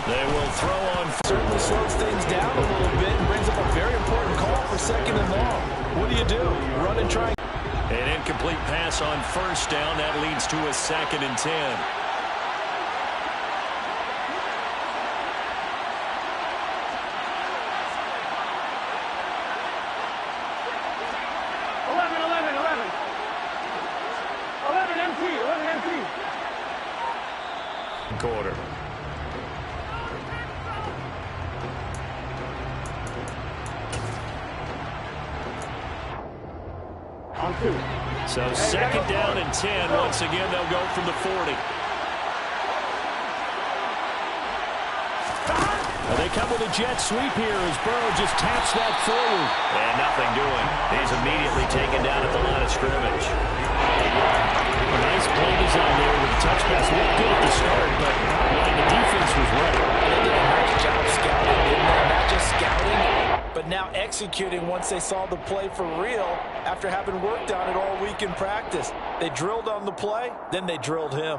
They will throw on. Certainly slows things down a little bit and brings up a very important call for 2nd and long. What do? Run and try. An incomplete pass on 1st down. That leads to a 2nd and 10. Quarter. On 2. So 2nd down and 10. Once again, they'll go from the 40. Well, they come with a jet sweep here as Burrow just taps that forward. And nothing doing. He's immediately taken down at the line of scrimmage. A nice play design there with the touch pass. Looked good at the start, but the defense was ready. They did a nice job scouting, didn't they? Not just scouting, but now executing once they saw the play for real after having worked on it all week in practice. They drilled on the play, then they drilled him.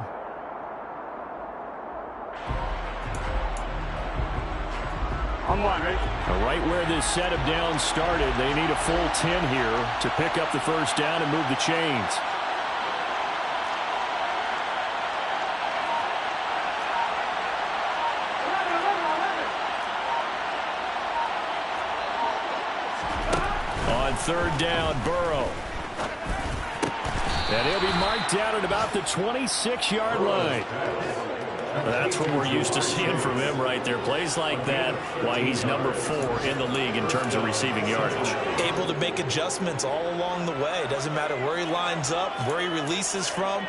On 1, right? Right where this set of downs started, they need a full 10 here to pick up the 1st down and move the chains. On 3rd down, Burrow. And he'll be marked down at about the 26-yard line. That's what we're used to seeing from him right there. Plays like that, why he's number 4 in the league in terms of receiving yardage. Able to make adjustments all along the way. Doesn't matter where he lines up, where he releases from.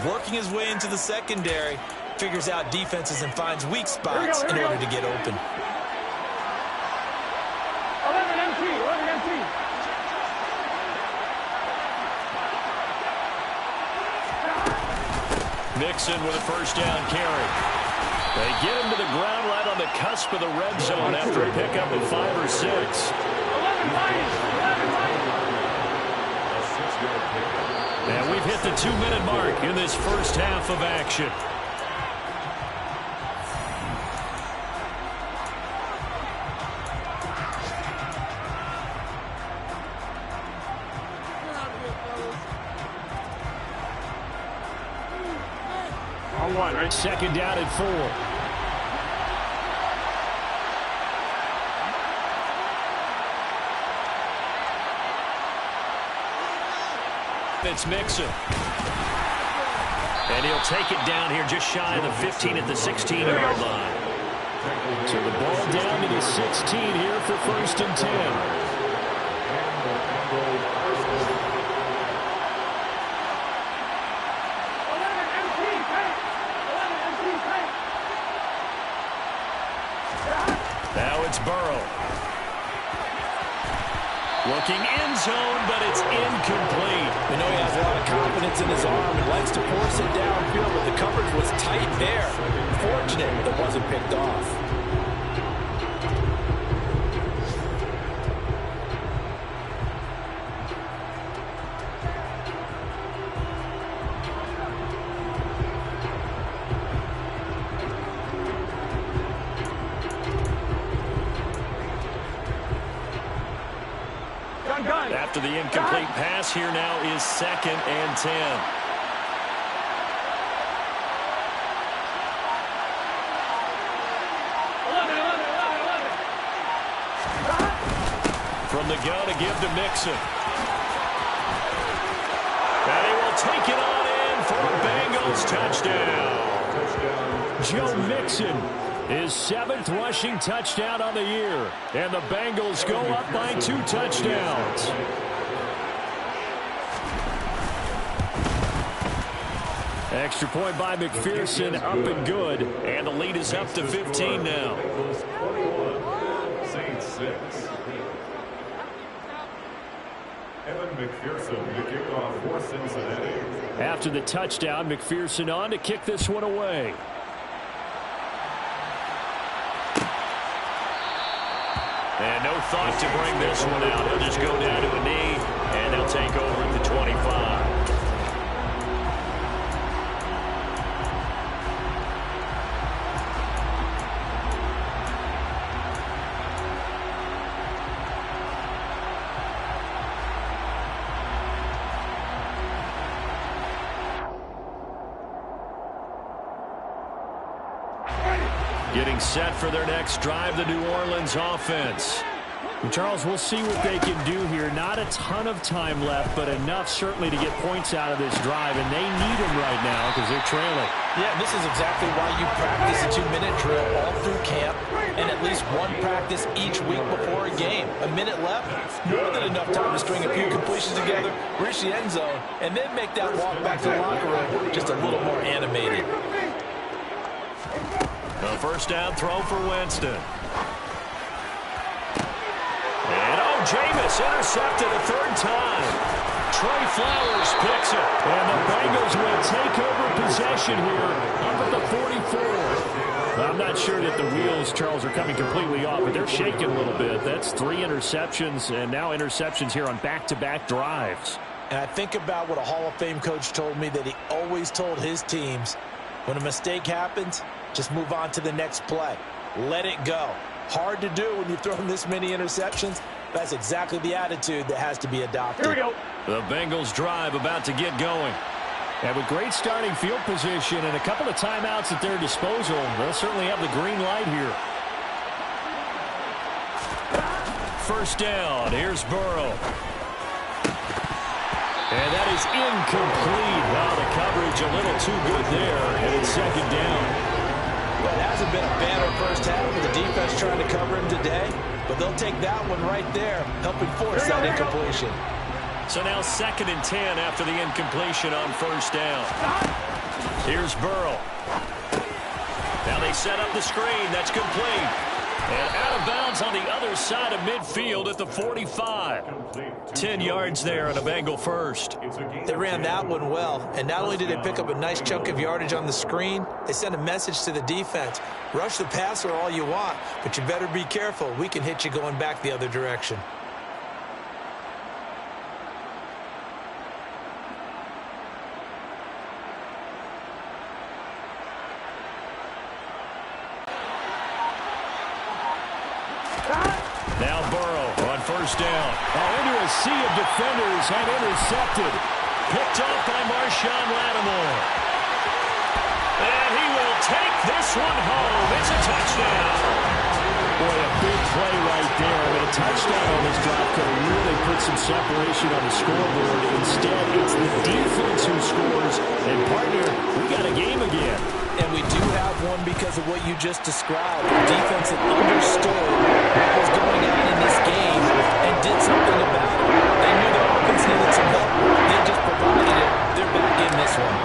Working his way into the secondary. Figures out defenses and finds weak spots in order to get open. 11 MT. Mixon with a 1st down carry. They get him to the ground right on the cusp of the red zone after a pickup of 5 or 6. And we've hit the 2-minute mark in this 1st half of action. On 1, right? 2nd down and 4. It's Mixon. And he'll take it down here just shy of the 15 at the 16-yard line. So the ball down to the 16 here for 1st and 10. Now it's Burrow. Looking end zone, but it's incomplete. We know he has a lot of confidence in his arm and likes to force it downfield, but the coverage was tight there. Fortunate it wasn't picked off. After the incomplete pass, here now is 2nd and 10. From the gun to give to Mixon. And he will take it on in for a Bengals touchdown. Joe Mixon, his 7th rushing touchdown on the year. And the Bengals go up by 2 touchdowns. Extra point by McPherson, up and good. And the lead is up to 15 now. Saints 6. Evan McPherson, the kickoff for Cincinnati. After the touchdown, McPherson on to kick this one away. And no thought to bring this one out. He'll just go down to a knee, and they'll take over at the 25. Getting set for their next drive, the New Orleans offense. And Charles, we'll see what they can do here. Not a ton of time left, but enough certainly to get points out of this drive, and they need them right now because they're trailing. Yeah, this is exactly why you practice a 2-minute drill all through camp and at least one practice each week before a game. A minute left, more than enough time to string a few completions together, reach the end zone, and then make that walk back to the locker room just a little more animated. A first down throw for Winston. And Jameis intercepted a third time. Trey Flowers picks it. And the Bengals will take over possession here up at the 44. Well, I'm not sure that the wheels, Charles, are coming completely off, but they're shaking a little bit. That's 3 interceptions, and now interceptions here on back-to-back drives. And I think about what a Hall of Fame coach told me that he always told his teams, when a mistake happens, just move on to the next play. Let it go. Hard to do when you throw this many interceptions. That's exactly the attitude that has to be adopted. Here we go. The Bengals drive about to get going. And with great starting field position and a couple of timeouts at their disposal, they'll certainly have the green light here. First down. Here's Burrow. And that is incomplete. Wow, the coverage a little too good there. And it's second down. Well, it hasn't been a banner first half with the defense trying to cover him today, but they'll take that one right there, helping force that incompletion. So now 2nd and 10 after the incompletion on first down. Here's Burrow. Now they set up the screen. That's complete. And out of bounds on the other side of midfield at the 45. 10 yards there on a Bengal first. They ran that one well, and not only did they pick up a nice chunk of yardage on the screen, they sent a message to the defense. Rush the passer all you want, but you better be careful. We can hit you going back the other direction. Now Burrow on first down. Into a sea of defenders and intercepted. Picked off by Marshawn Lattimore. And he will take this one home. It's a touchdown. Boy, a big play right there. I mean, a touchdown on this drive could have really put some separation on the scoreboard. Instead, it's the defense who scores. And, partner, we got a game again. And we do have one because of what you just described. The defense that understood what was going on in this game and did something about it. They knew their offense needed some help. They just provided it. They're back in this one.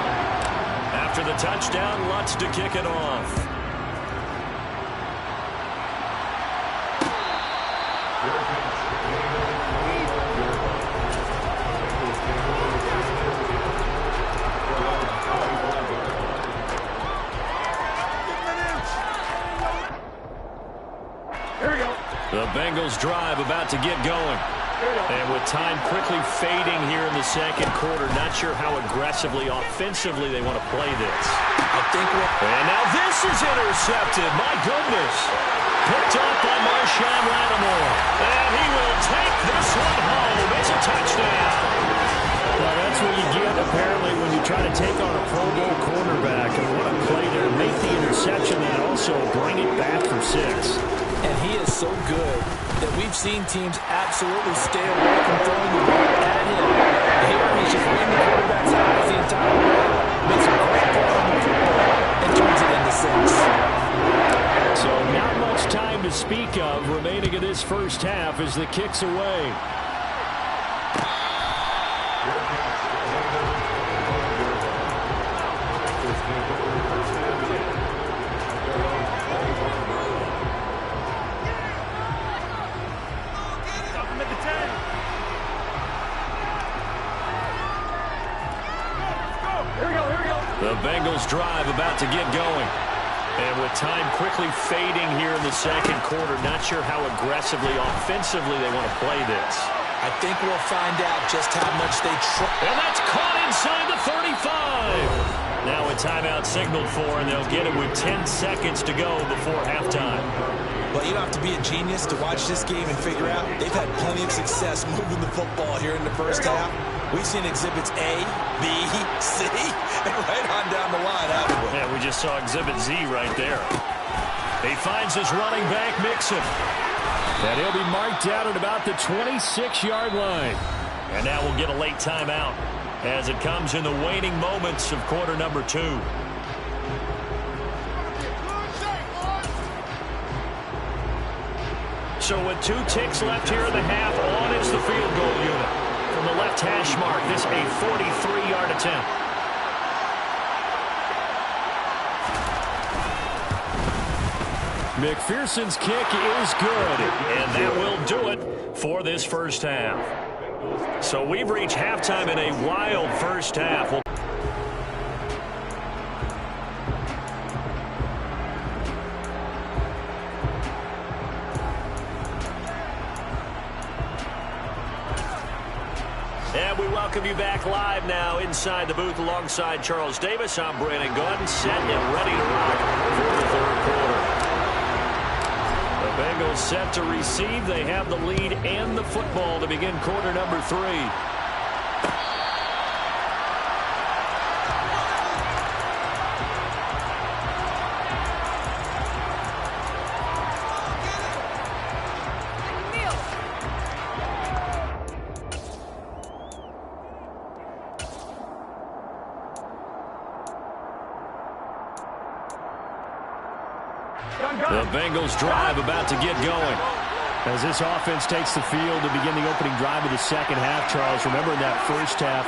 After the touchdown, Lutz to kick it off. The Bengals drive about to get going. And with time quickly fading here in the second quarter, not sure how aggressively, offensively they want to play this. And now this is intercepted. My goodness. Picked off by Marshawn Lattimore. And he will take this one home. It's a touchdown. Well, that's what you get, apparently, when you try to take on a Pro Bowl cornerback. And what a play there. Make the interception and also bring it back for 6. And he is so good that we've seen teams absolutely stay away from throwing the ball at him. Here he's just reading the quarterback's eyes the entire way, makes a great play on the football, and turns it into 6. So not much time to speak of remaining in this first half as the kick's away. The Bengals drive about to get going. And with time quickly fading here in the second quarter, not sure how aggressively, offensively they want to play this. I think we'll find out just how much they try. And that's caught inside the 35. Now a timeout signaled for, and they'll get it with 10 seconds to go before halftime. Well, you don't have to be a genius to watch this game and figure out they've had plenty of success moving the football here in the first half. We've seen exhibits A, B, C, and right on down the line, haven't we? Yeah, we just saw exhibit Z right there. He finds his running back, Mixon. And he'll be marked out at about the 26-yard line. And now we'll get a late timeout as it comes in the waning moments of quarter number 2. So with 2 ticks left here in the half, on is the field goal unit. From the left hash mark, this a 43-yard attempt. McPherson's kick is good, and that will do it for this first half. So we've reached halftime in a wild first half. And we welcome you back live now inside the booth alongside Charles Davis. I'm Brandon Gordon, set and ready to rock for the third quarter. The Bengals set to receive. They have the lead and the football to begin quarter number 3. The Bengals drive about to get going. As this offense takes the field to begin the opening drive of the second half, Charles, remember in that first half,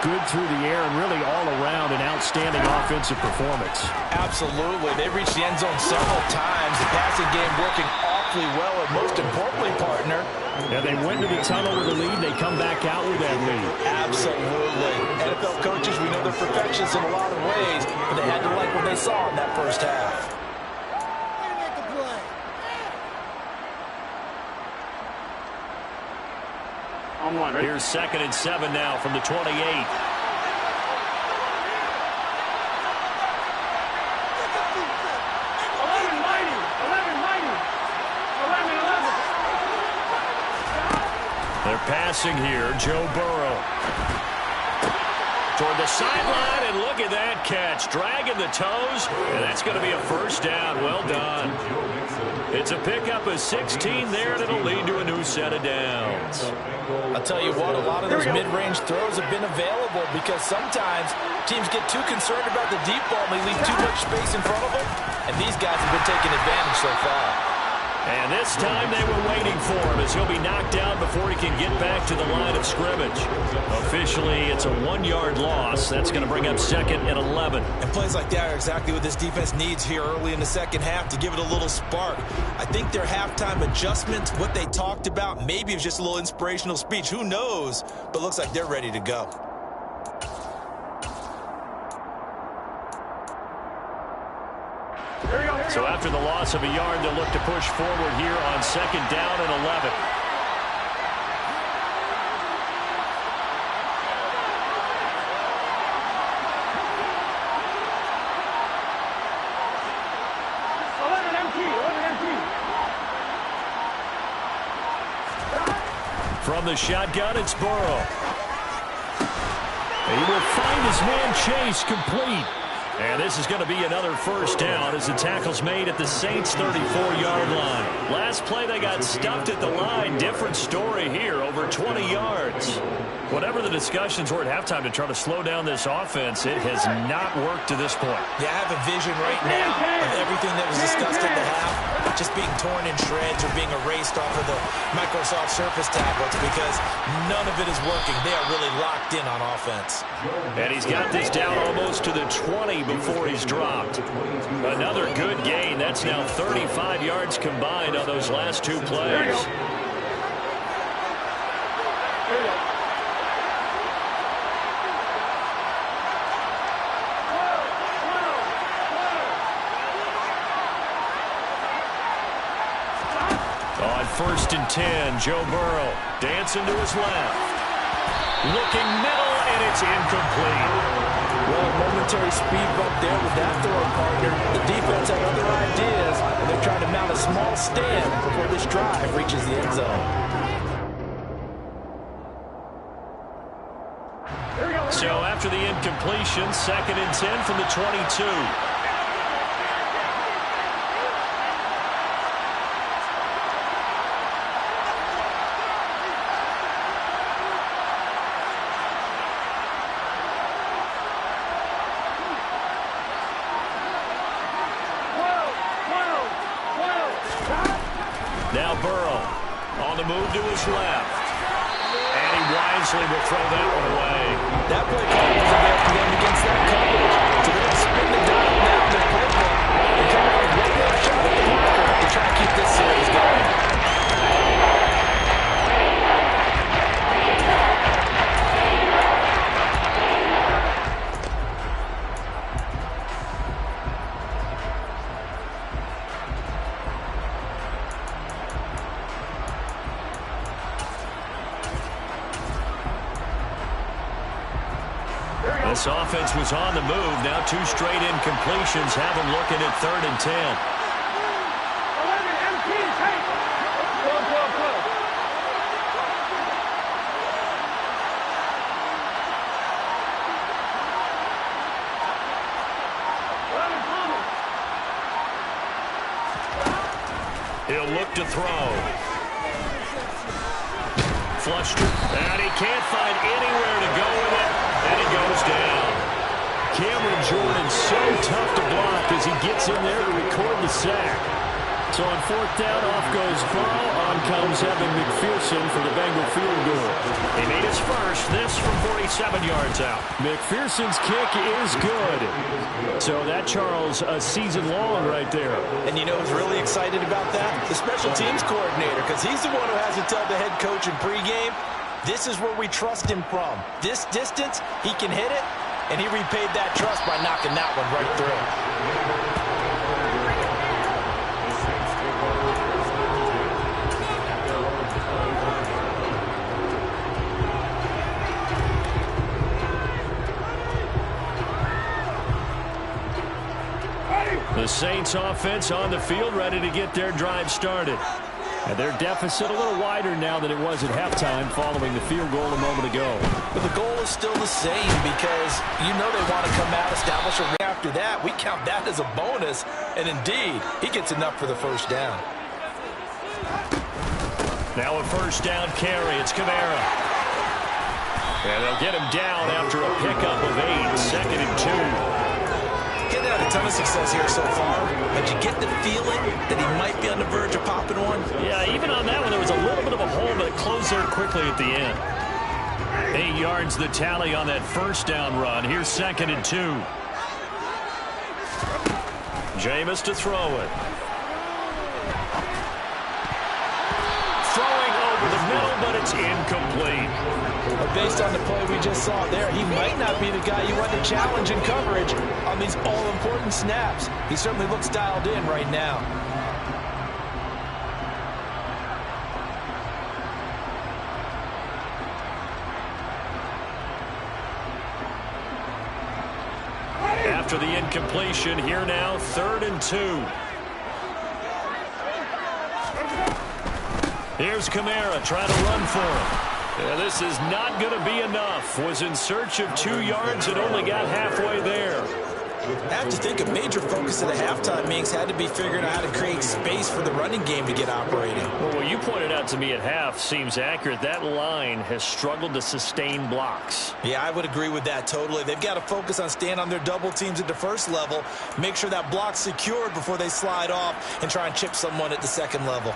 good through the air and really all around an outstanding offensive performance. Absolutely. They reached the end zone several times. The passing game working awfully well, and most importantly, partner, yeah, they went to the tunnel with a lead. They come back out with that lead. Absolutely. NFL coaches, we know they're perfectionists in a lot of ways, but they had to like what they saw in that first half. Here's 2nd and 7 now from the 28. 11 They're passing here. Joe Burrow toward the sideline, and look at that catch. Dragging the toes, and that's going to be a first down. Well done. It's a pickup of 16 there, and it'll lead to a new set of downs. I'll tell you what, a lot of those mid-range throws have been available because sometimes teams get too concerned about the deep ball and they leave too much space in front of them, and these guys have been taking advantage so far. And this time they were waiting for him as he'll be knocked down before he can get back to the line of scrimmage. Officially, it's a 1-yard loss. That's going to bring up 2nd and 11. And plays like that are exactly what this defense needs here early in the second half to give it a little spark. I think their halftime adjustments, what they talked about, maybe it was just a little inspirational speech. Who knows? But looks like they're ready to go. So after the loss of a yard, they'll look to push forward here on 2nd down and 11. From the shotgun, it's Burrow. He will find his man Chase complete. And this is going to be another first down as the tackle's made at the Saints' 34-yard line. Last play, they got stuffed at the line. Different story here, over 20 yards. Whatever the discussions were at halftime to try to slow down this offense, it has not worked to this point. Yeah, I have a vision right now of everything that was discussed at the half just being torn in shreds or being erased off of the Microsoft Surface tablets because none of it is working. They are really locked in on offense. And he's got this down almost to the 20 before he's dropped. Another good gain. That's now 35 yards combined on those last 2 plays. On 1st and 10, Joe Burrow dancing to his left. Looking middle, and it's incomplete. Well, momentary speed bump there with that throwing partner. The defense had other ideas, and they're trying to mount a small stand before this drive reaches the end zone. So after the incompletion, 2nd and 10 from the 22. Now Burrow on the move to his left. And he wisely will throw that one away. That play call wasn't there for them against that coverage. So they're going to spin the dial now in their playbook and come out with one more shot at the blocker to try and keep this series going. This offense was on the move. Now 2 straight incompletions have them looking at 3rd and 10. 11 empty, take. 12. He'll look to throw. Flushed it, and he can't find anywhere to go with it. And he goes down. Cameron Jordan so tough to block as he gets in there to record the sack. So on 4th down, off goes Burrow. On comes Evan McPherson for the Bengal field goal. He made his first, this from 47 yards out. McPherson's kick is good. So that, Charles, a season long right there. And you know who's really excited about that? The special teams coordinator, because he's the one who has to tell the head coach in pregame, this is where we trust him from. This distance, he can hit it, and he repaid that trust by knocking that one right through. The Saints offense on the field, ready to get their drive started. And their deficit a little wider now than it was at halftime following the field goal a moment ago. But the goal is still the same because you know they want to come out, establish a run. After that, we count that as a bonus. And indeed, he gets enough for the first down. Now a first down carry. It's Kamara. And they'll get him down after a pickup of 8. 2nd and 2. Getting out a ton of success here so far, but you get the feeling that he might be on the verge of popping one. Yeah, even on that one, there was a little bit of a hole, but it closed there quickly at the end. 8 yards the tally on that first down run. Here's 2nd and 2. Jameis to throw it. Throwing over the middle, but it's incomplete. But based on the play we just saw there, he might not be the guy you want to challenge in coverage on these all-important snaps. He certainly looks dialed in right now. After the incompletion, here now, 3rd and 2. Here's Kamara trying to run for it. Yeah, this is not going to be enough. Was in search of 2 yards and only got halfway there. I have to think a major focus of the halftime meetings had to be figuring out how to create space for the running game to get operating. Well, what you pointed out to me at half seems accurate. That line has struggled to sustain blocks. Yeah, I would agree with that totally. They've got to focus on staying on their double teams at the first level, make sure that block's secured before they slide off and try and chip someone at the second level.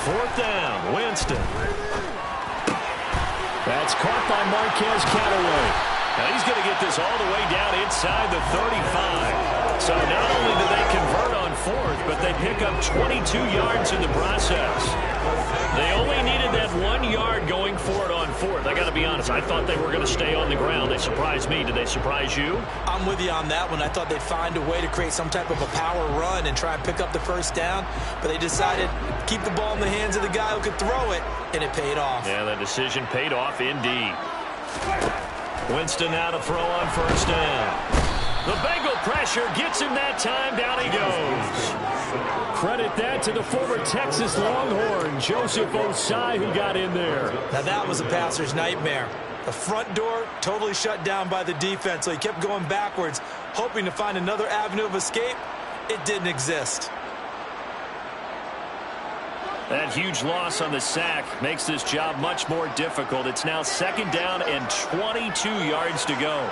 Fourth down, Winston. That's caught by Marquez Callaway. Now he's going to get this all the way down inside the 35. So not only do they convert on 4th, but they pick up 22 yards in the process. They only needed that 1 yard going for it on 4th. I got to be honest, I thought they were going to stay on the ground. They surprised me. Did they surprise you? I'm with you on that one. I thought they'd find a way to create some type of a power run and try and pick up the first down, but they decided to keep the ball in the hands of the guy who could throw it, and it paid off. Yeah, that decision paid off indeed. Winston now to throw on first down. The Bengal pressure gets him that time. Down he goes. Credit that to the former Texas Longhorn, Joseph Osai, who got in there. Now that was a passer's nightmare. The front door totally shut down by the defense, so he kept going backwards, hoping to find another avenue of escape. It didn't exist. That huge loss on the sack makes this job much more difficult. It's now 2nd down and 22 yards to go.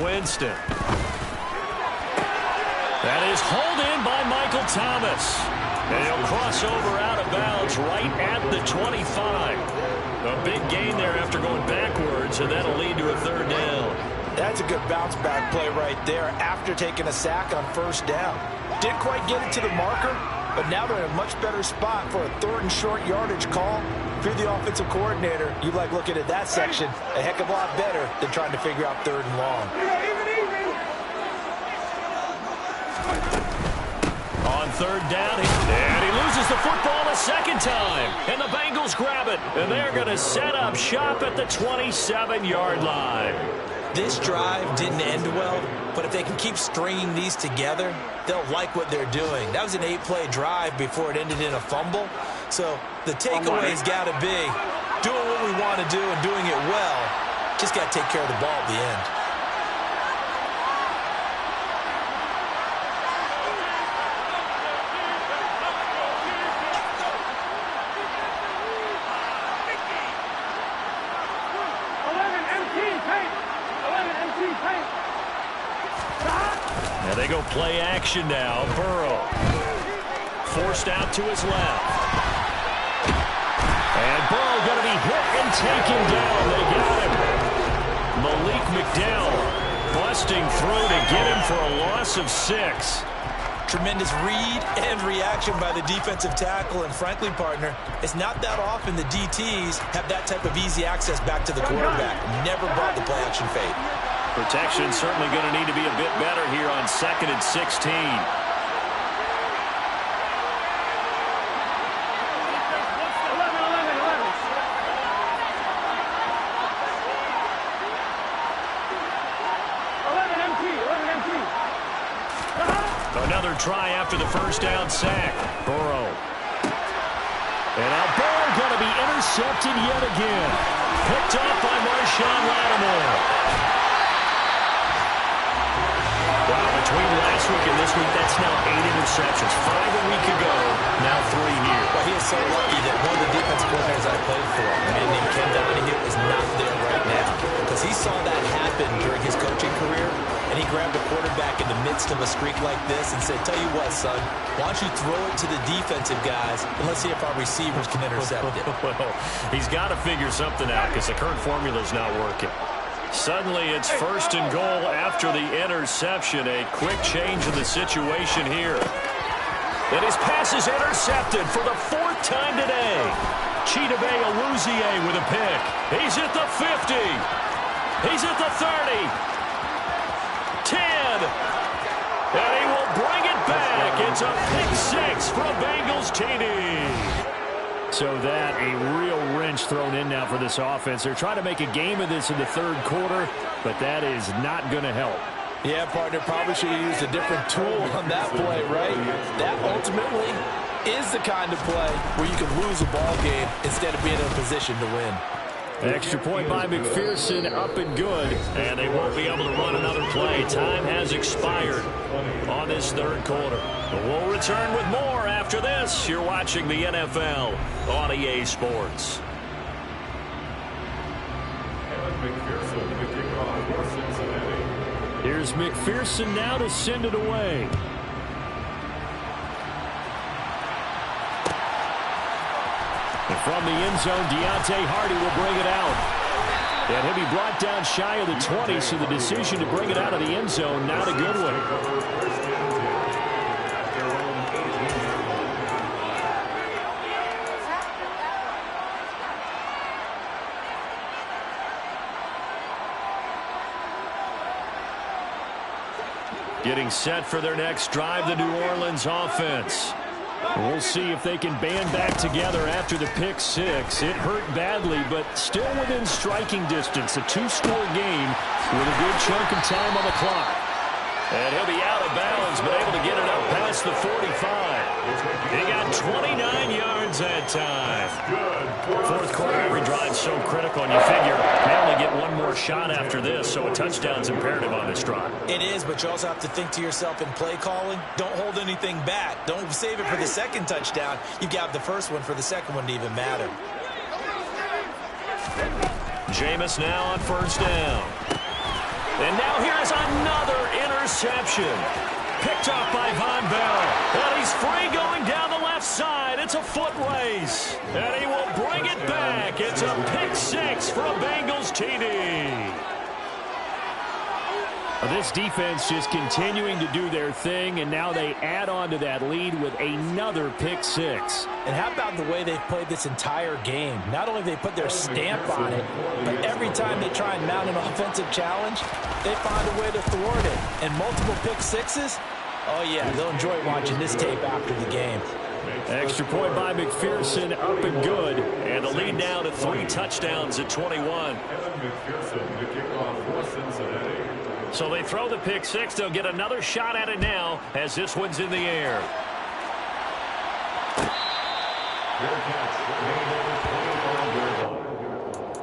Winston. That is hauled in by Michael Thomas. And he'll cross over out of bounds right at the 25. A big gain there after going backwards, and that'll lead to a 3rd down. That's a good bounce back play right there after taking a sack on 1st down. Didn't quite get it to the marker, but now they're in a much better spot for a 3rd and short yardage call. If you're the offensive coordinator, you like looking at that section a heck of a lot better than trying to figure out 3rd and long. On 3rd down, and he loses the football a 2nd time. And the Bengals grab it, and they're going to set up shop at the 27-yard line. This drive didn't end well, but if they can keep stringing these together, they'll like what they're doing. That was an 8-play drive before it ended in a fumble. So the takeaway's got to be doing what we want to do and doing it well. Just got to take care of the ball at the end. Now they go play action now. Burrow forced out to his left. And Burrow going to be hit and taken down. They got him. Malik McDowell busting through to get him for a loss of 6. Tremendous read and reaction by the defensive tackle. And frankly, partner, it's not that often the DTs have that type of easy access back to the quarterback. Never brought the play action fade. Protection certainly going to need to be a bit better here on 2nd and 16. Another try after the 1st down sack. Burrow. And now Burrow going to be intercepted yet again. Picked up by Marshawn Lattimore. Wow, between last week and this week, that's now 8 interceptions. 5 a week ago, now 3 here. Well, he is so lucky that one of the defense coordinators I played for, a man named Ken Donahue, is not there right now. Because he saw that happen during his coaching career, and he grabbed a quarterback in the midst of a streak like this and said, tell you what, son, why don't you throw it to the defensive guys, and let's see if our receivers can intercept it. Well, he's got to figure something out because the current formula is not working. Suddenly, it's 1st and goal after the interception. A quick change in the situation here. And his pass is intercepted for the 4th time today. Chidobe Awuzie with a pick. He's at the 50. He's at the 30. 10. And he will bring it back. It's a pick 6 for a Bengals TD. So that a real wrench thrown in now for this offense. They're trying to make a game of this in the 3rd quarter, but that is not going to help. Yeah, partner, probably should have used a different tool on that play, right? That ultimately is the kind of play where you can lose a ball game instead of being in a position to win. Extra point by McPherson, up and good, and they won't be able to run another play. Time has expired on this 3rd quarter. But we'll return with more after this. You're watching the NFL on EA Sports. Here's McPherson now to send it away. And from the end zone, Deontay Hardy will bring it out. And he'll be brought down shy of the 20, so the decision to bring it out of the end zone, not a good one. Getting set for their next drive, the New Orleans offense. We'll see if they can band back together after the pick 6. It hurt badly, but still within striking distance. A 2-score game with a good chunk of time on the clock. And he'll be out of bounds, but able to get it up past across the 45. He got 29 yards that time. Fourth quarter, every drive so critical, and you figure they only get one more shot after this, so a touchdown's imperative on this drive. It is, but you also have to think to yourself in play calling, don't hold anything back. Don't save it for the second touchdown. You got the first one for the second one to even matter. Jameis now on first down. And now here's another interception. Picked up by Von Bell. And he's free going down the left side. It's a foot race. And he will bring it back. It's a pick six for a Bengals TD. This defense just continuing to do their thing, and now they add on to that lead with another pick six. And how about the way they've played this entire game? Not only have they put their stamp on it, but every time they try and mount an offensive challenge, they find a way to thwart it. And multiple pick sixes? Oh, yeah, they'll enjoy watching this tape after the game. Extra point by McPherson, up and good. And the lead now to 3 touchdowns at 21. So they throw the pick six. They'll get another shot at it now as this one's in the air.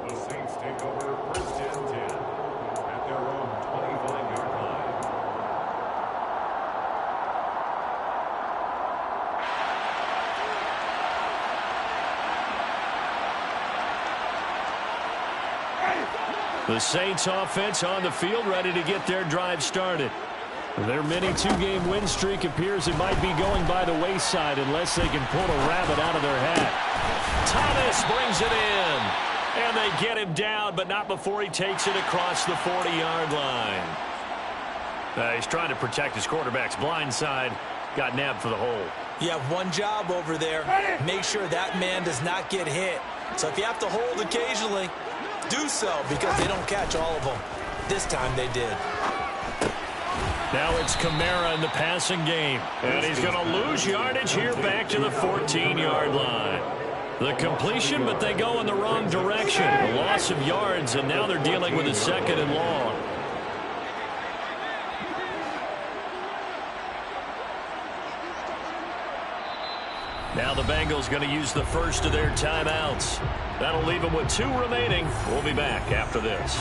The Saints take over first and 10 at their own 25-yard line. The Saints offense on the field, ready to get their drive started. Their mini two-game win streak appears it might be going by the wayside unless they can pull a rabbit out of their hat. Thomas brings it in. And they get him down, but not before he takes it across the 40-yard line. He's trying to protect his quarterback's blind side. Got nabbed for the hole. You have one job over there. Make sure that man does not get hit. So if you have to hold occasionally, do so, because they don't catch all of them. This time they did. Now it's Kamara in the passing game. And he's going to lose yardage here back to the 14-yard line. The completion, but they go in the wrong direction. A loss of yards, and now they're dealing with a second and long. Now the Bengals going to use the first of their timeouts. That'll leave them with 2 remaining. We'll be back after this.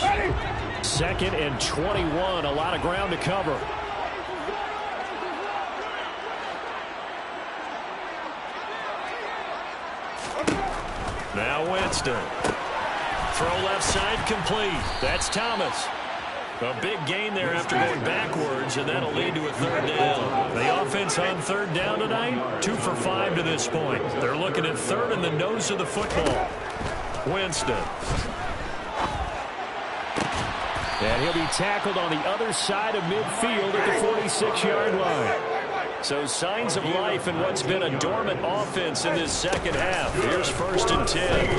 2nd and 21. A lot of ground to cover. Now Winston. Throw left side complete. That's Thomas. A big gain there after going backwards, and that'll lead to a 3rd down. The offense on 3rd down tonight, 2 for 5 to this point. They're looking at 3rd in the nose of the football. Winston. And he'll be tackled on the other side of midfield at the 46-yard line. So signs of life in what's been a dormant offense in this second half. Here's 1st and 10.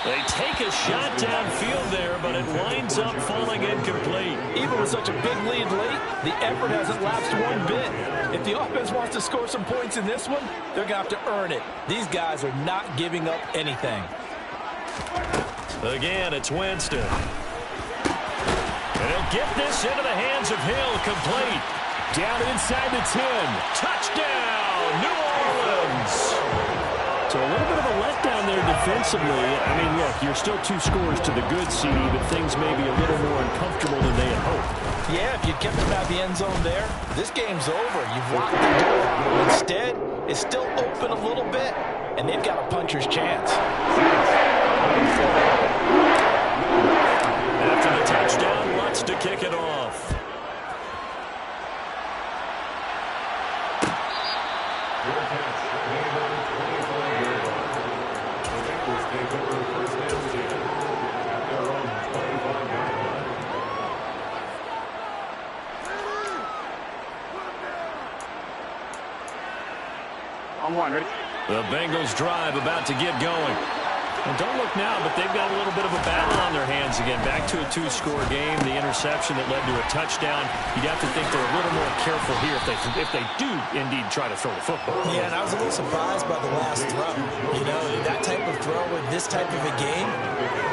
They take a shot downfield there, but it winds up falling incomplete. Even with such a big lead late, the effort hasn't lapsed one bit. If the offense wants to score some points in this one, they're going to have to earn it. These guys are not giving up anything. Again, it's Winston. And he'll get this into the hands of Hill, complete. Down inside the 10. Touchdown, New Orleans. So a little bit of a letdown there defensively. I mean, look, you're still 2 scores to the good, CD, but things may be a little more uncomfortable than they had hoped. Yeah, if you kept them out of the end zone there, this game's over. You've locked the door. Instead, it's still open a little bit, and they've got a puncher's chance. After the touchdown, Lutz to kick it off. On 1, ready? The Bengals drive about to get going. And don't look now, but they've got a little bit of a battle on their hands again. Back to a 2-score game. The interception that led to a touchdown. You'd have to think they're a little more careful here if they do indeed try to throw the football. Yeah, and I was a little surprised by the last throw. You know, that type of throw in this type of a game,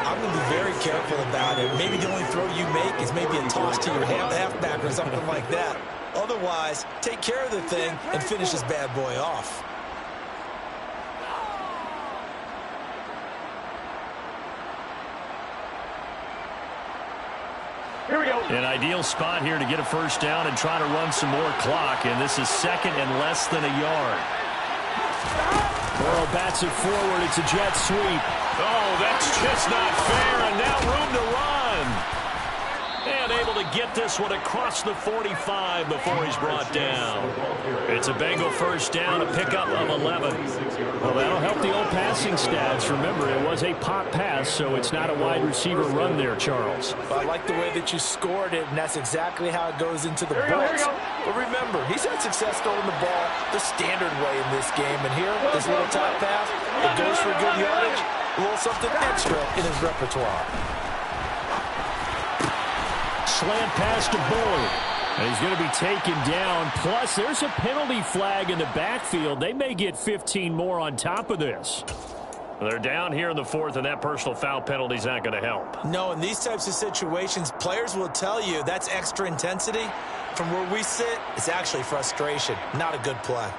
I'm going to be very careful about it. Maybe the only throw you make seconds, maybe a toss to your halfback or something like that. Otherwise, take care of the thing and finish this bad boy off. Here we go. An ideal spot here to get a first down and try to run some more clock, and this is second and less than a yard. Burrow bats it forward. It's a jet sweep. Oh, that's just not fair, and now room to run. And able to get this one across the 45 before he's brought down. It's a Bengal first down, a pickup of 11. Well, that'll help the old passing stats. Remember, it was a pop pass, so it's not a wide receiver run there, Charles. Well, I like the way that you scored it, and that's exactly how it goes into the books. But remember, he's had success throwing the ball the standard way in this game. And here, this little top pass, it goes for good yardage, a little something extra in his repertoire. Slant pass to Bullard. And he's going to be taken down. Plus, there's a penalty flag in the backfield. They may get 15 more on top of this. They're down here in the fourth, and that personal foul penalty is not going to help. No, in these types of situations, players will tell you that's extra intensity. From where we sit, it's actually frustration. Not a good play.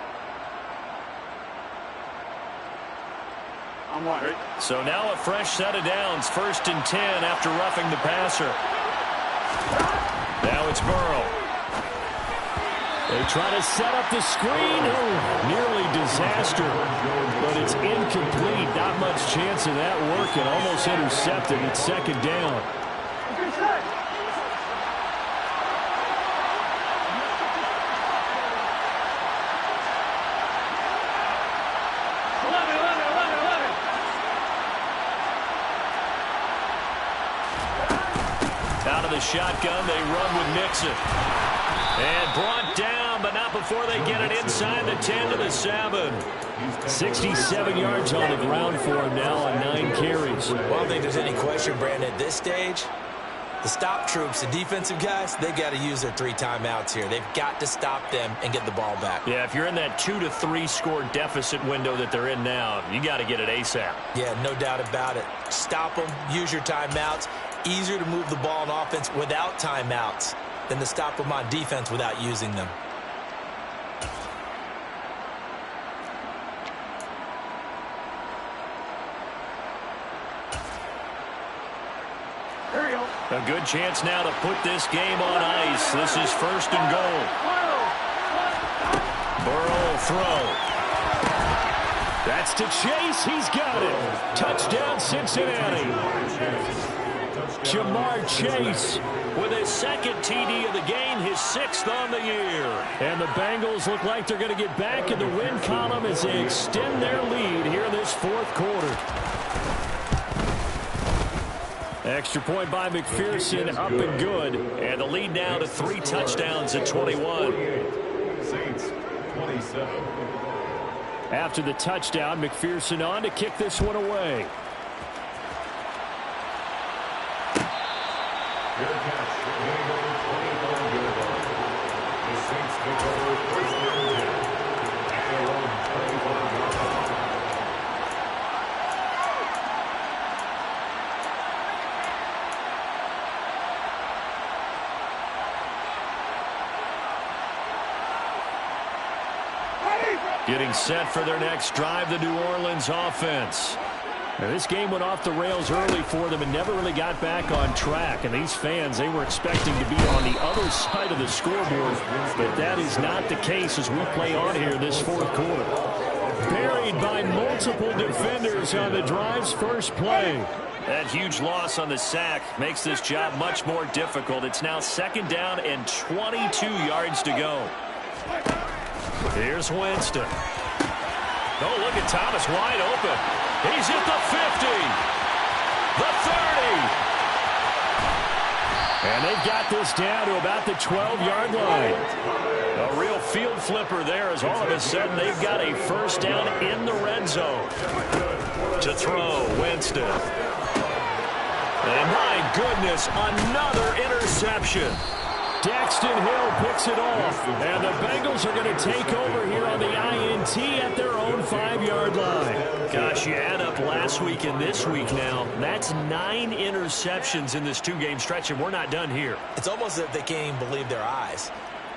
So now a fresh set of downs. 1st and 10 after roughing the passer. Now it's Burrow. They try to set up the screen. Oh, nearly disaster. But it's incomplete. Not much chance of that working. Almost intercepted. It's 2nd down. Out of the shotgun, they run with Nixon. And brought down, but not before they get it inside the 10 to the 7. 67 yards on the ground for him now on 9 carries. Well, I don't think there's any question, Brandon, at this stage, the stop troops, the defensive guys, they got to use their 3 timeouts here. They've got to stop them and get the ball back. Yeah, if you're in that 2 to 3 score deficit window that they're in now, you got to get it ASAP. Yeah, no doubt about it. Stop them, use your timeouts. Easier to move the ball on offense without timeouts than to stop them on defense without using them. A good chance now to put this game on ice. This is 1st and goal. Burrow will throw. That's to Chase. He's got it. Touchdown, Cincinnati. Jamar Chase with his 2nd TD of the game, his 6th on the year. And the Bengals look like they're going to get back in the win column as they extend their lead here in this 4th quarter. Extra point by McPherson, up and good. And the lead now to 3 touchdowns at 21. Saints, 27. After the touchdown, McPherson on to kick this one away. Fair catch, getting over 25-yard line. The Saints take over 1st and 10 at their own 25-yard line. Getting set for their next drive, the New Orleans offense. Now, this game went off the rails early for them and never really got back on track. And these fans, they were expecting to be on the other side of the scoreboard. But that is not the case as we play on here this 4th quarter. Buried by multiple defenders on the drive's first play. That huge loss on the sack makes this job much more difficult. It's now 2nd down and 22 yards to go. Here's Winston. Oh, look at Thomas wide open. He's at the 50. The 30. And they've got this down to about the 12-yard line. A real field flipper there as all of a sudden they've got a first down in the red zone. To throw, Winston. And my goodness, another interception. Daxton Hill picks it off. And the Bengals are going to take over here on the INT T at their own 5-yard line. Gosh, you add up last week and this week now. That's 9 interceptions in this 2-game stretch, and we're not done here. It's almost as if they can't even believe their eyes.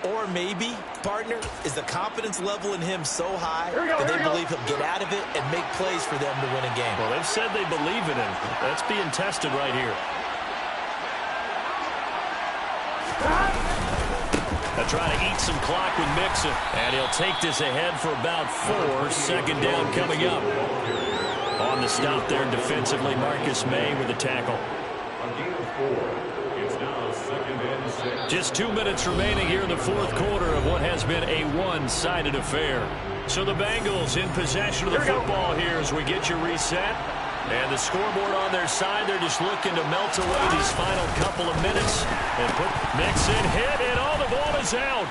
Or maybe, partner, is the confidence level in him so high that they believe he'll get out of it and make plays for them to win a game. Well, they've said they believe in him. That's being tested right here. They'll try to eat some clock with Mixon. And he'll take this ahead for about 4. Second down coming up. On the stop there defensively, Marcus May with the tackle. Just 2 minutes remaining here in the fourth quarter of what has been a one-sided affair. So the Bengals in possession of the football here as we get you reset. And the scoreboard on their side, they're just looking to melt away these final couple of minutes. And put Mixon hit, and all the ball is out.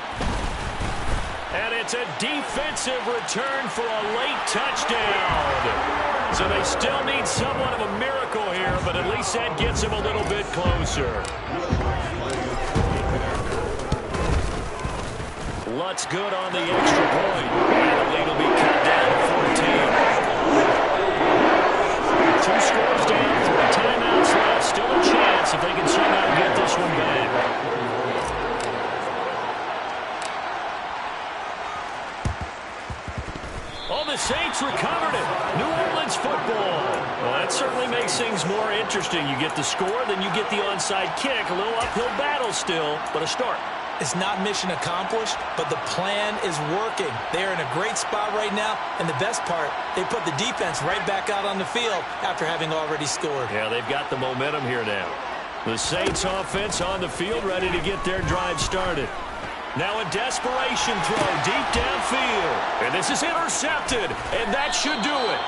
And it's a defensive return for a late touchdown. So they still need somewhat of a miracle here, but at least that gets them a little bit closer. Lutz good on the extra point. And the lead will be cut down to 14. 2 scores down, 3 timeouts left. Still a chance if they can somehow get this one back. Oh, the Saints recovered it. New Orleans football. Well, that certainly makes things more interesting. You get the score, then you get the onside kick. A little uphill battle still, but a start. It's not mission accomplished, but the plan is working. They're in a great spot right now, and the best part, they put the defense right back out on the field after having already scored. Yeah, they've got the momentum here now. The Saints offense on the field ready to get their drive started. Now a desperation throw deep downfield. And this is intercepted, and that should do it.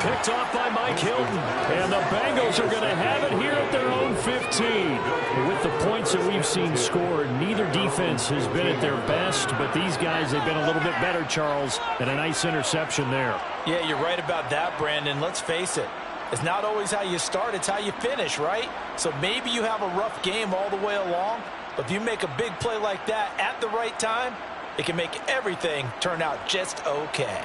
Picked off by Mike Hilton. And the Bengals are going to have it here at their own 15. With the points that we've seen scored, neither defense has been at their best, but these guys have been a little bit better, Charles, and a nice interception there. Yeah, you're right about that, Brandon. Let's face it. It's not always how you start, it's how you finish, right? So maybe you have a rough game all the way along, but if you make a big play like that at the right time, it can make everything turn out just okay.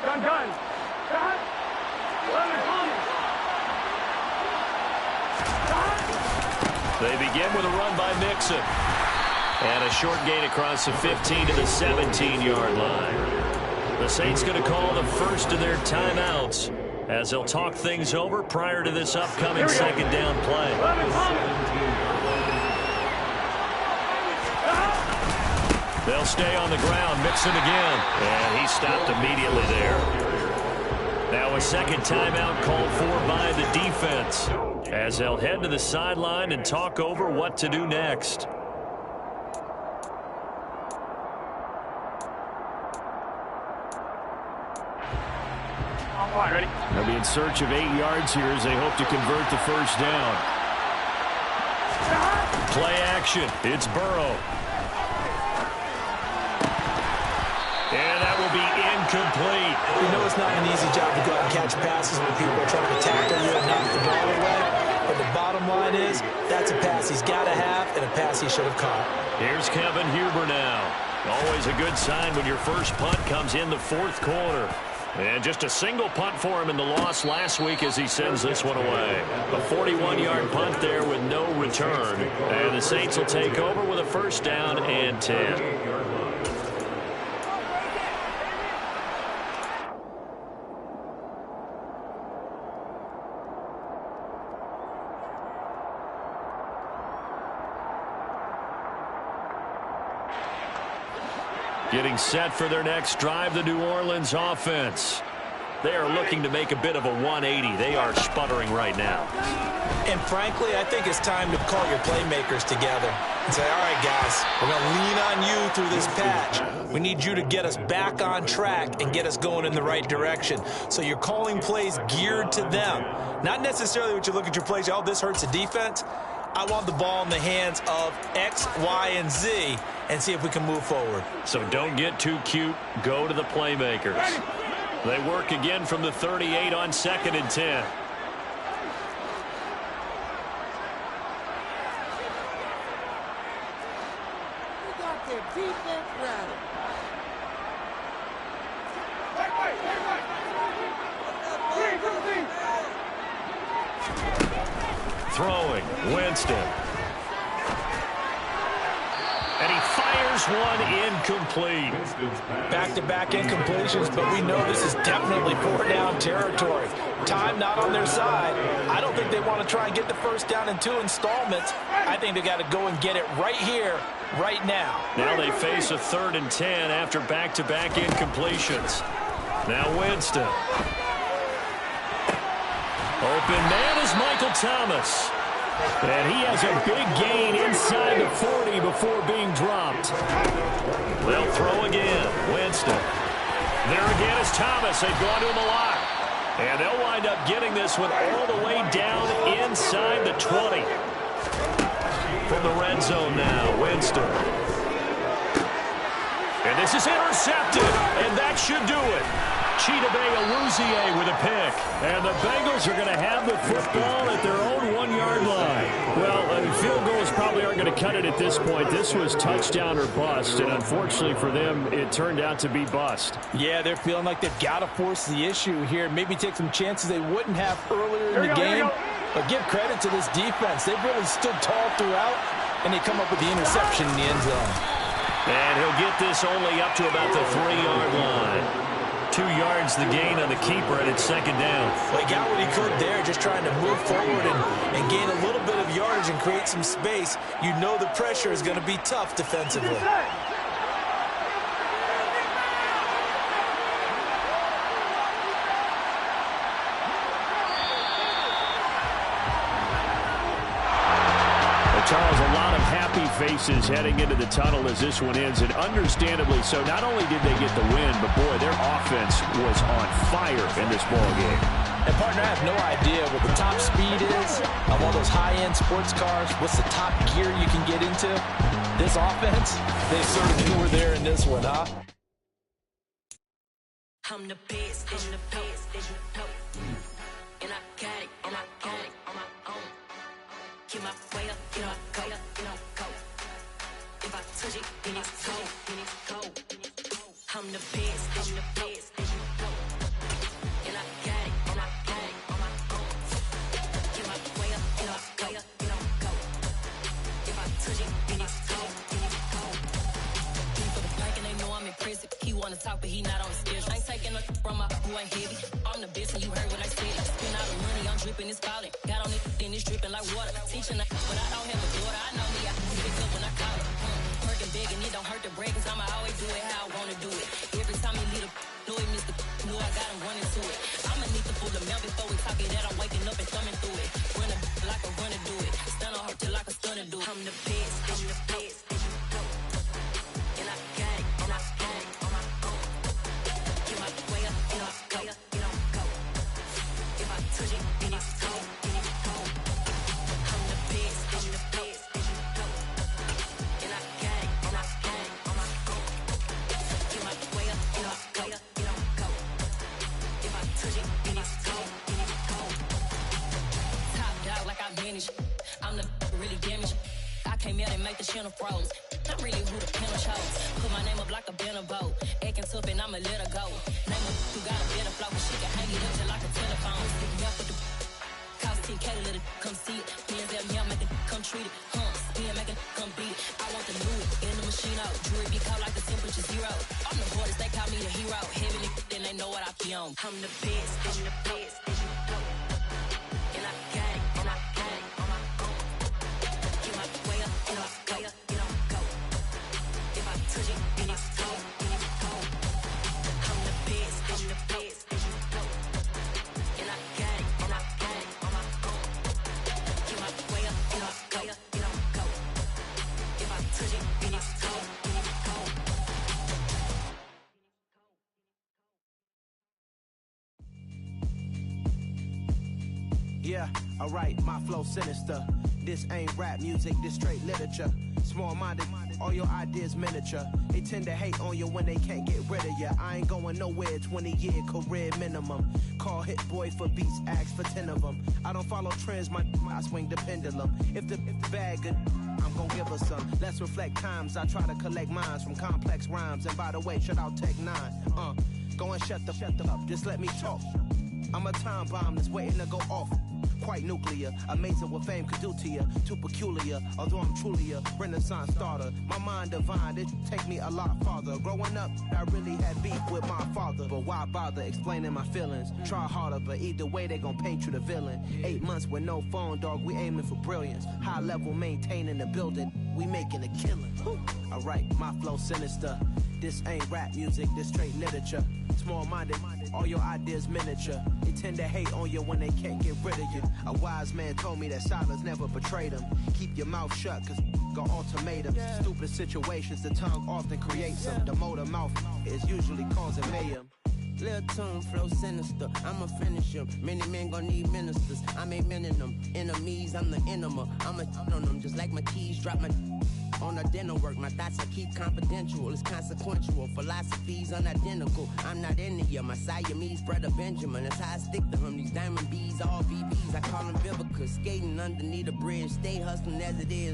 Gun. They begin with a run by Mixon. And a short gain across the 15 to the 17-yard line. The Saints going to call the first of their timeouts as they'll talk things over prior to this upcoming second down play. They'll stay on the ground. Mixon again. And he stopped immediately there. Now a second timeout called for by the defense as they'll head to the sideline and talk over what to do next. Ready? They'll be in search of 8 yards here as they hope to convert the first down. Play action. It's Burrow. And that will be incomplete. You know it's not an easy job to go out and catch passes when people are trying to tackle you and knock the ball away. But the bottom line is, that's a pass he's got to have and a pass he should have caught. Here's Kevin Huber now. Always a good sign when your first punt comes in the fourth quarter. And just a single punt for him in the loss last week as he sends this one away. A 41-yard punt there with no return. And the Saints will take over with a first down and 10. Getting set for their next drive, the New Orleans offense. They are looking to make a bit of a 180. They are sputtering right now. And frankly, I think it's time to call your playmakers together and say, all right, guys, we're going to lean on you through this patch. We need you to get us back on track and get us going in the right direction. So you're calling plays geared to them. Not necessarily what you look at your plays, oh, this hurts the defense. I want the ball in the hands of X, Y, and Z and see if we can move forward. So don't get too cute. Go to the playmakers. They work again from the 38 on 2nd and 10. their defense rattle. Throwing, Winston. And he fires one incomplete. Back-to-back incompletions, but we know this is definitely four-down territory. Time not on their side. I don't think they want to try and get the first down in 2 installments. I think they got to go and get it right here, right now. Now they face a 3rd and 10 after back-to-back incompletions. Now Winston. Open man is Michael Thomas. And he has a big gain inside the 40 before being dropped. They'll throw again. Winston. There again is Thomas. They've gone to him a lot. And they'll wind up getting this one all the way down inside the 20. From the red zone now, Winston. And this is intercepted, and that should do it. Chidobe Awuzie with a pick. And the Bengals are going to have the football at their own 1-yard line. Well, field goals probably aren't going to cut it at this point. This was touchdown or bust, and unfortunately for them, it turned out to be bust. Yeah, they're feeling like they've got to force the issue here. Maybe take some chances they wouldn't have earlier in the game. But give credit to this defense. They've really stood tall throughout, and they come up with the interception in the end zone. And he'll get this only up to about the 3-yard line. 2 yards the gain on the keeper, and it's 2nd down. Well, he got what he could there, just trying to move forward and gain a little bit of yardage and create some space. You know the pressure is going to be tough defensively. Charles, a lot of happy faces heading into the tunnel as this one ends, and understandably so. Not only did they get the win, but boy, their offense was on fire in this ball game. And partner, I have no idea what the top speed is of all those high-end sports cars. What's the top gear you can get into? This offense, they certainly were there in this one, huh? I'm the best, and the best, and I got it, and I got it on my own. Get my way up, get up, go, go. If I touch it, then it's go, I'm the best, and the best, and I got it, and I got it on my own. Get my way up, get up, go, go. If I touch it, then it's go, for the blank and they know I'm impressive. He wanna talk, but he not on the schedule. I ain't taking nothing from my who ain't heavy. I'm the best, and you heard what I said. Spend all the money, I'm dripping, it's falling. Got on it, then it's dripping like water. Teaching, but I don't have a daughter. I know me, I pick up when I call it. Working big, and it don't hurt the break, cause I'ma always do it how I wanna do it. Every time he lead a know he missed the know I got him running to it. I'ma need to pull the mail before we talk it that I'm waking up and thumbing through it. Run a like a runner do it. Stun on her till like a stunner do it. I'm the best, I'm the best, and I got it, and I got it on my own. Get my way up, get up, go, go. If I touch it, then it's go, I'm the best, and I got it, and I got it on my own. Get my way up, get up, go, go. If I touch it, then it's go, Top dog like I manage. I'm the really damaged. I came out and make the channel froze. I'm really who the panel chose. Put my name up like a banner boat. Acting tough and I'ma let her go. Name her who got a better flow, but she can hang it up just like a telephone. Stick me up with the cost 10K to let it come see it. Hands at me, I make it come treat it. Spin, make it come beat it. I want the new in the machine out. Jewelry be caught like the temperature 0. I'm the hardest, they call me the hero. Heaven it, then they know what I be on. I'm the best, I'm the best, and I got it, and I got it on my own. Get my way up, get up, go, go. If I touch it, then it's go, I'm the best, I'm the best, and I got it, and I got it on my own. Get my way up, get up, go, go. If I touch it, then it's go, Yeah, alright, my flow sinister. This ain't rap music, this straight literature. Small-minded, all your ideas miniature. They tend to hate on you when they can't get rid of you. I ain't going nowhere, 20-year career minimum. Call Hit Boy for beats, ask for 10 of them. I don't follow trends, I swing the pendulum. If the bag good, I'm gon' give her some. Let's reflect times. I try to collect minds from complex rhymes. And by the way, shout out Tech 9. Go and shut the up. Just let me talk. I'm a time bomb that's waiting to go off. Quite nuclear, amazing what fame could do to you. Too peculiar, although I'm truly a renaissance starter. My mind divine, it take me a lot farther. Growing up, I really had beef with my father. But why bother explaining my feelings? Try harder, but either way they gon' paint you the villain. 8 months with no phone, dog, we aiming for brilliance. High level maintaining the building, we making a killing. Alright, my flow sinister. This ain't rap music, this straight literature. Small-minded, all your ideas miniature. They tend to hate on you when they can't get rid of you. A wise man told me that silence never betrayed him. Keep your mouth shut, cause got ultimatums. Stupid situations, the tongue often creates them. The motor mouth is usually causing mayhem. Lil' tune, flow sinister, I'ma finish him. Many men gon' need ministers, I'm aiming them. Enemies, I'm the enema, I'ma on them. Just like my keys, drop my on a dinner work. My thoughts I keep confidential, it's consequential. Philosophies unidentical, I'm not into you. My Siamese brother Benjamin, that's how I stick to him. These diamond bees, all BBs, I call them Vivica. Skating underneath a bridge, stay hustling as it is.